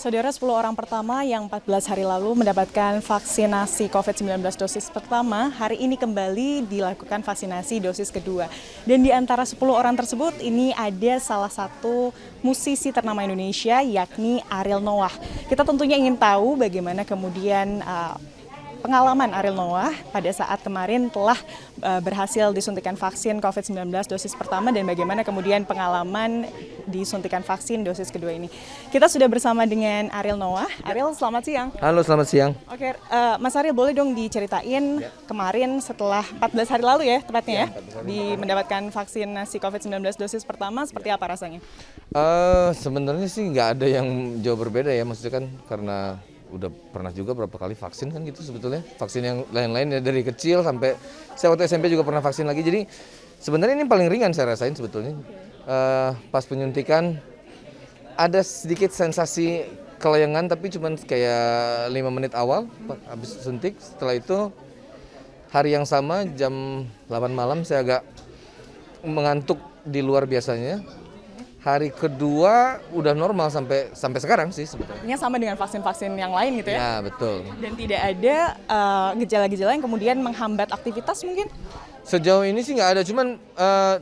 Saudara, 10 orang pertama yang 14 hari lalu mendapatkan vaksinasi COVID-19 dosis pertama, hari ini kembali dilakukan vaksinasi dosis kedua. Dan di antara 10 orang tersebut, ini ada salah satu musisi ternama Indonesia, yakni Ariel Noah. Kita tentunya ingin tahu bagaimana kemudian pengalaman Ariel Noah pada saat kemarin telah berhasil disuntikan vaksin COVID-19 dosis pertama dan bagaimana kemudian pengalaman disuntikan vaksin dosis kedua ini. Kita sudah bersama dengan Ariel Noah. Ariel, selamat siang. Halo, selamat siang. Oke, Mas Ariel, boleh dong diceritain kemarin setelah 14 hari lalu ya tepatnya ya, mendapatkan vaksinasi COVID-19 dosis pertama, seperti apa rasanya? Sebenarnya sih nggak ada yang jauh berbeda ya, maksudnya kan karena udah pernah juga berapa kali vaksin kan gitu sebetulnya. Vaksin yang lain-lain ya dari kecil sampai saya waktu SMP juga pernah vaksin lagi. Jadi sebenarnya ini paling ringan saya rasain sebetulnya. Pas penyuntikan ada sedikit sensasi kelayangan tapi cuman kayak 5 menit awal habis suntik. Setelah itu hari yang sama jam 8 malam saya agak mengantuk di luar biasanya. Hari kedua udah normal sampai sekarang sih sebetulnya. Ini sama dengan vaksin-vaksin yang lain gitu ya? Ya, betul. Dan tidak ada gejala-gejala yang kemudian menghambat aktivitas mungkin? Sejauh ini sih nggak ada, cuman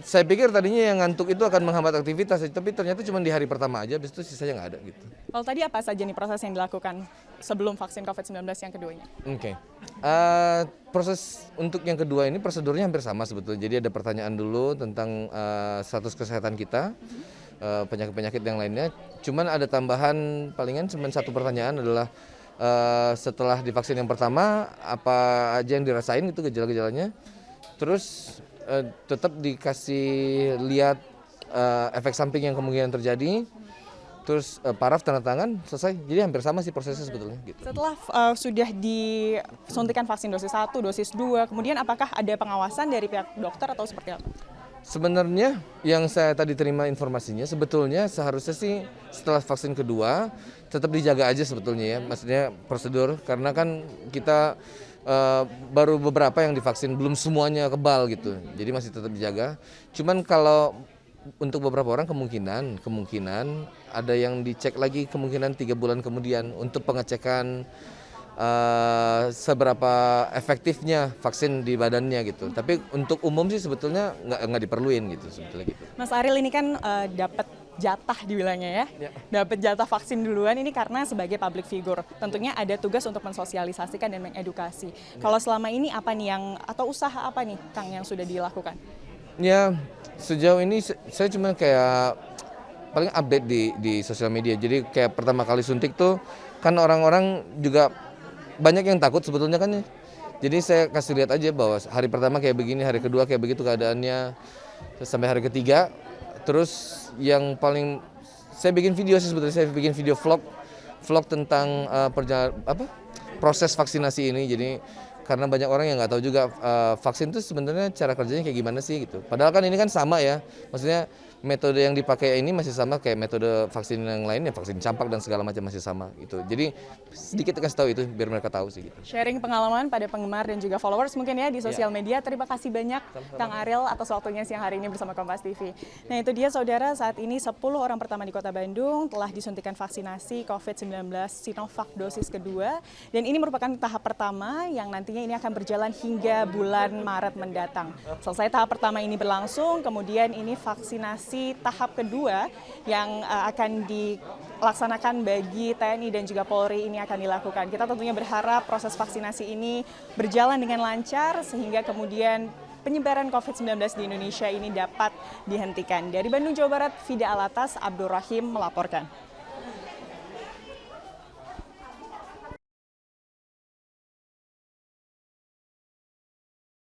saya pikir tadinya yang ngantuk itu akan menghambat aktivitas, tapi ternyata cuma di hari pertama aja, habis itu sisanya nggak ada gitu. Kalau tadi apa saja nih proses yang dilakukan sebelum vaksin COVID-19 yang keduanya? Oke. Proses untuk yang kedua ini prosedurnya hampir sama sebetulnya. Jadi ada pertanyaan dulu tentang status kesehatan kita, penyakit-penyakit yang lainnya. Cuman ada tambahan palingan cuma satu pertanyaan adalah setelah divaksin yang pertama apa aja yang dirasain itu gejala-gejalanya. Terus tetap dikasih lihat efek samping yang kemungkinan terjadi. Terus paraf tanda tangan selesai. Jadi hampir sama sih prosesnya sebetulnya gitu. Setelah sudah disuntikan vaksin dosis 1, dosis 2, kemudian apakah ada pengawasan dari pihak dokter atau seperti apa? Sebenarnya yang saya tadi terima informasinya sebetulnya seharusnya sih setelah vaksin kedua tetap dijaga aja sebetulnya ya. Maksudnya prosedur karena kan kita baru beberapa yang divaksin, belum semuanya kebal gitu. Jadi masih tetap dijaga. Cuman kalau untuk beberapa orang kemungkinan ada yang dicek lagi kemungkinan 3 bulan kemudian untuk pengecekan seberapa efektifnya vaksin di badannya gitu. Tapi untuk umum sih sebetulnya nggak diperluin gitu sebetulnya gitu. Mas Ariel ini kan dapat jatah dibilangnya ya, dapat jatah vaksin duluan ini karena sebagai public figure. Tentunya ada tugas untuk mensosialisasikan dan mengedukasi. Kalau selama ini apa nih atau usaha apa nih Kang yang sudah dilakukan? Ya sejauh ini saya cuma kayak paling update di sosial media. Jadi kayak pertama kali suntik tuh kan orang-orang juga banyak yang takut sebetulnya kan ya. Jadi saya kasih lihat aja bahwa hari pertama kayak begini, hari kedua kayak begitu keadaannya, sampai hari ketiga. Terus yang paling saya bikin video sih sebetulnya, saya bikin video vlog tentang proses vaksinasi ini. Jadi karena banyak orang yang nggak tahu juga vaksin itu sebenarnya cara kerjanya kayak gimana sih gitu. Padahal kan ini kan sama ya, maksudnya metode yang dipakai ini masih sama kayak metode vaksin yang lainnya, vaksin campak dan segala macam masih sama gitu. Jadi sedikit kasih tahu itu biar mereka tahu sih gitu. Sharing pengalaman pada penggemar dan juga followers mungkin ya di sosial media. Terima kasih banyak Kang Ariel atas waktunya siang hari ini bersama Kompas TV. Nah itu dia saudara, saat ini 10 orang pertama di Kota Bandung telah disuntikan vaksinasi COVID-19 Sinovac dosis kedua. Dan ini merupakan tahap pertama yang nantinya ini akan berjalan hingga bulan Maret mendatang. Selesai tahap pertama ini berlangsung, kemudian ini vaksinasi tahap kedua yang akan dilaksanakan bagi TNI dan juga Polri ini akan dilakukan. Kita tentunya berharap proses vaksinasi ini berjalan dengan lancar sehingga kemudian penyebaran COVID-19 di Indonesia ini dapat dihentikan. Dari Bandung, Jawa Barat, Fida Alatas, Abdul Rahim melaporkan.